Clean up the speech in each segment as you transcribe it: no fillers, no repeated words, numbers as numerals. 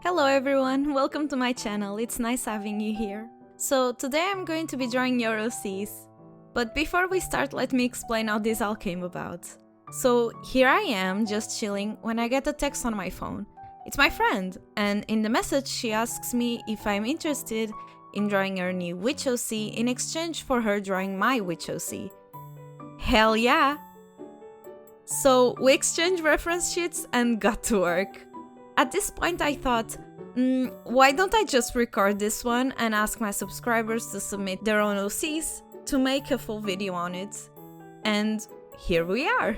Hello everyone, welcome to my channel, it's nice having you here. So today I'm going to be drawing your OCs. But before we start, let me explain how this all came about. So here I am, just chilling, when I get a text on my phone. It's my friend, and in the message she asks me if I'm interested in drawing her new witch OC in exchange for her drawing my witch OC. Hell yeah! So we exchanged reference sheets and got to work. At this point I thought, why don't I just record this one and ask my subscribers to submit their own OCs to make a full video on it. And here we are!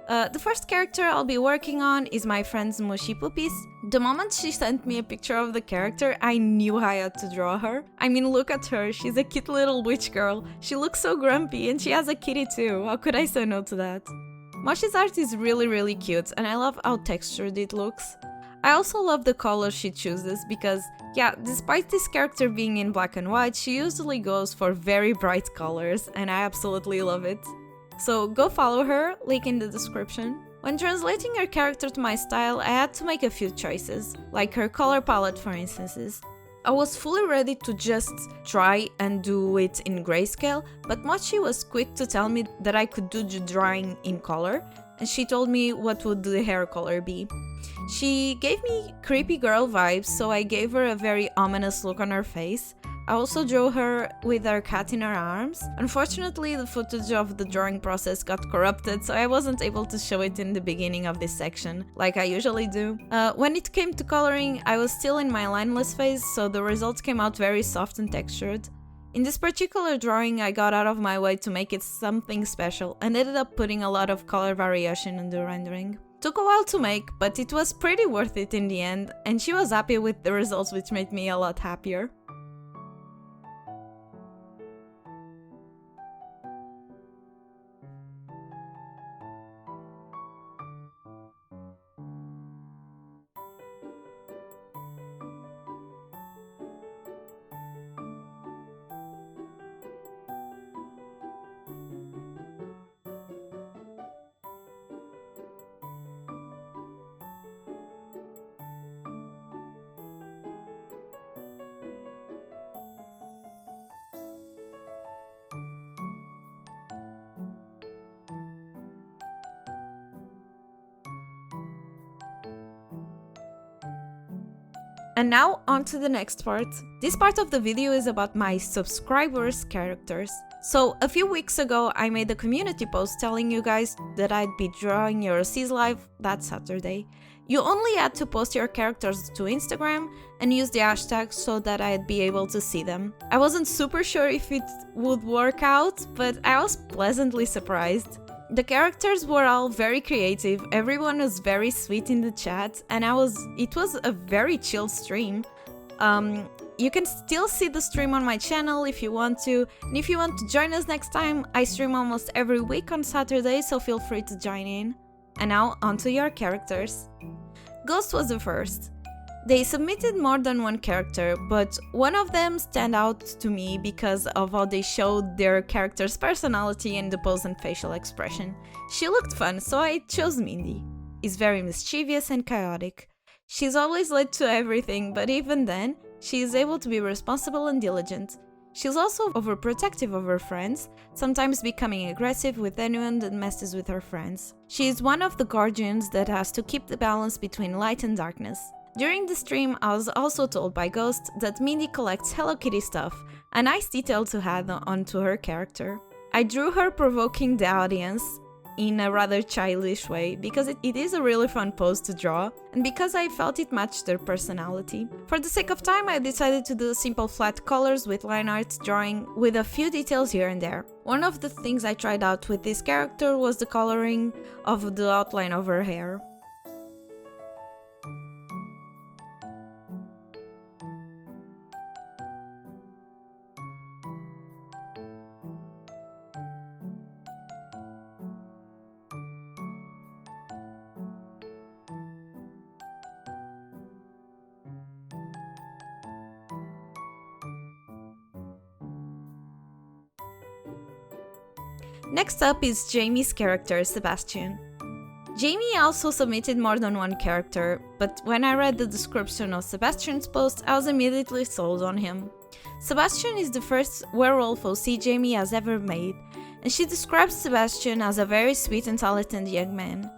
The first character I'll be working on is my friend's Moshi puppies. The moment she sent me a picture of the character, I knew I had to draw her. I mean, look at her, she's a cute little witch girl. She looks so grumpy and she has a kitty too, how could I say no to that? Moshi's art is really cute and I love how textured it looks. I also love the colors she chooses because, yeah, despite this character being in black and white, she usually goes for very bright colors and I absolutely love it. So go follow her, link in the description. When translating her character to my style, I had to make a few choices, like her color palette for instances. I was fully ready to just try and do it in grayscale, but Mochi was quick to tell me that I could do the drawing in color, and she told me what would the hair color be. She gave me creepy girl vibes, so I gave her a very ominous look on her face. I also drew her with her cat in her arms. Unfortunately, the footage of the drawing process got corrupted, so I wasn't able to show it in the beginning of this section, like I usually do. When it came to coloring, I was still in my lineless phase, so the results came out very soft and textured. In this particular drawing, I got out of my way to make it something special and ended up putting a lot of color variation in the rendering. Took a while to make, but it was pretty worth it in the end, and she was happy with the results, which made me a lot happier. And now on to the next part. This part of the video is about my subscribers' characters. So a few weeks ago I made a community post telling you guys that I'd be drawing your OCs live that Saturday. You only had to post your characters to Instagram and use the hashtag so that I'd be able to see them. I wasn't super sure if it would work out, but I was pleasantly surprised. The characters were all very creative, everyone was very sweet in the chat, and it was a very chill stream. You can still see the stream on my channel if you want to, and if you want to join us next time, I stream almost every week on Saturday, so feel free to join in. And now, onto your characters. Ghost was the first. They submitted more than one character, but one of them stand out to me because of how they showed their character's personality in the pose and facial expression. She looked fun, so I chose Mindy. She's very mischievous and chaotic. She's always late to everything, but even then, she is able to be responsible and diligent. She's also overprotective of her friends, sometimes becoming aggressive with anyone that messes with her friends. She is one of the guardians that has to keep the balance between light and darkness. During the stream, I was also told by Ghost that Mindy collects Hello Kitty stuff, a nice detail to add onto her character. I drew her provoking the audience in a rather childish way because it is a really fun pose to draw and because I felt it matched their personality. For the sake of time, I decided to do simple flat colors with line art drawing with a few details here and there. One of the things I tried out with this character was the coloring of the outline of her hair. Next up is Jamie's character, Sebastian. Jamie also submitted more than one character, but when I read the description of Sebastian's post, I was immediately sold on him. Sebastian is the first werewolf OC Jamie has ever made, and she describes Sebastian as a very sweet and talented young man.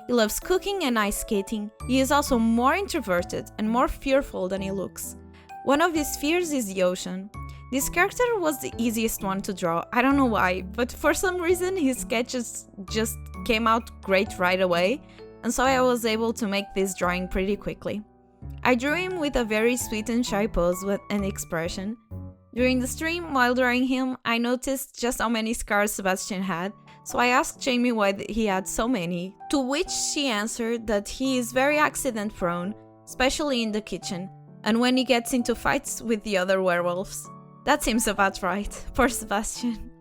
He loves cooking and ice skating. He is also more introverted and more fearful than he looks. One of his fears is the ocean. This character was the easiest one to draw, I don't know why, but for some reason his sketches just came out great right away, and so I was able to make this drawing pretty quickly. I drew him with a very sweet and shy pose and expression. During the stream, while drawing him, I noticed just how many scars Sebastian had, so I asked Jamie why he had so many, to which she answered that he is very accident prone, especially in the kitchen, and when he gets into fights with the other werewolves. That seems about right, poor Sebastian.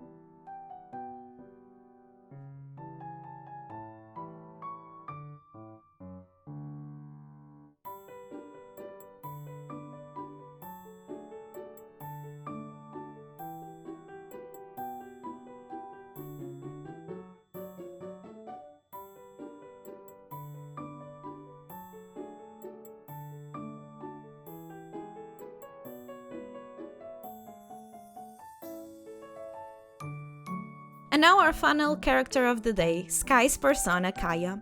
And now our final character of the day, Sky's persona Kaya.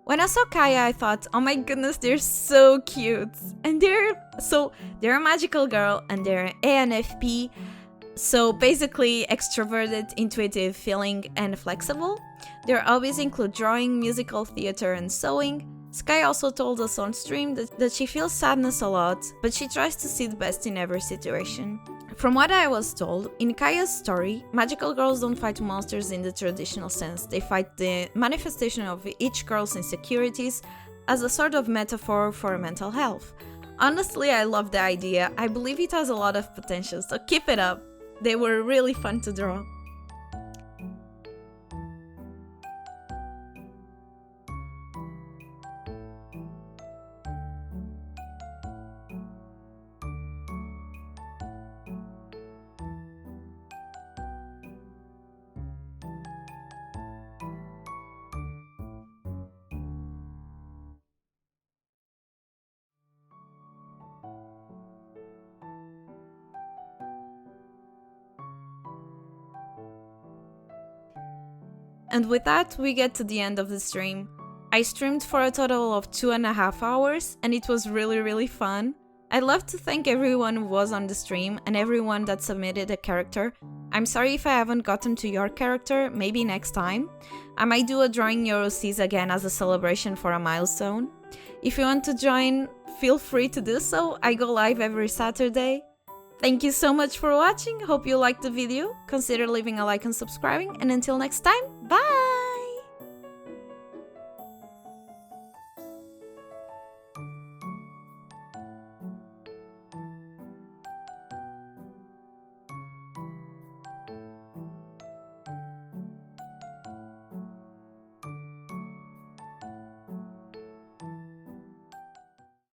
When I saw Kaya, I thought, oh my goodness, they're so cute. And they're a magical girl and they're ANFP, so basically extroverted, intuitive, feeling, and flexible. Their hobbies include drawing, musical theater, and sewing. Sky also told us on stream that she feels sadness a lot, but she tries to see the best in every situation. From what I was told, in Kaya's story, magical girls don't fight monsters in the traditional sense, they fight the manifestation of each girl's insecurities as a sort of metaphor for mental health. Honestly, I love the idea, I believe it has a lot of potential, so keep it up! They were really fun to draw. And with that, we get to the end of the stream. I streamed for a total of 2.5 hours, and it was really fun. I'd love to thank everyone who was on the stream and everyone that submitted a character. I'm sorry if I haven't gotten to your character, maybe next time. I might do a Drawing Your OCs again as a celebration for a milestone. If you want to join, feel free to do so, I go live every Saturday. Thank you so much for watching, hope you liked the video, consider leaving a like and subscribing, and until next time, bye!